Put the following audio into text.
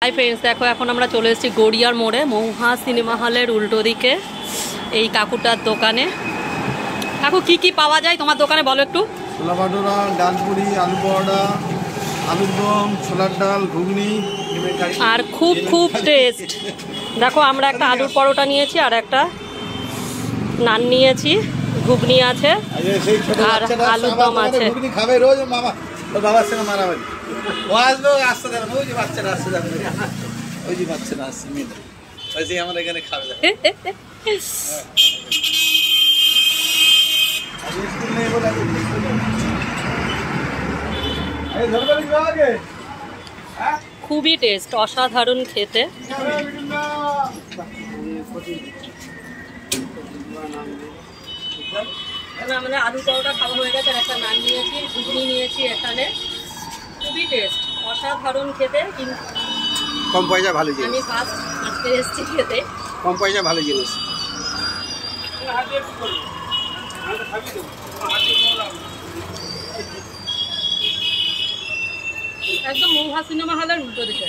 Hi friends, দেখো এখন আমরা চলে এসেছি গড়িয়ার মোড়ে মৌহা সিনেমা হলের উল্টো দিকে এই কাকুটার দোকানে। কাকু কি কি পাওয়া যায় তোমার দোকানে বলো একটু। ছোলা ভাটোরা, ডালপুরি, আলু পরোটা, আলুর দম, ছোলার ডাল, ঘুগনি আর খুব খুব টেস্ট। দেখো আমরা একটা আলুর পরোটা নিয়েছি আর একটা নান নিয়েছি, ঘুগনি আছে আর আলুর দম আছে। ঘুগনি খাবে রোজ মামা, তোর বাবার সঙ্গে মারামারি। ও আসবে, আসতে দেবে না, ওই যে বাচ্চারা আসতে যাবে, ওই যে বাচ্চারা আসছে মেয়েটা, ওই যে আমার এখানে খাবে। খুবই টেস্ট, অসাধারণ খেতে। আমাদের আলু পরোটা খাওয়া হয়ে গেছে আর একটা নান নিয়েছি, ঘুগনি নিয়েছি এখানে। খুবই টেস্ট, অসাধারণ খেতে। কিন্তু কম পয়সা ভালো জিনিস, আমি ফার্স্ট আজকে এসেছি খেতে। কম পয়সা ভালো জিনিস। একদম মৌহা সিনেমা হলের উল্টো দিকে।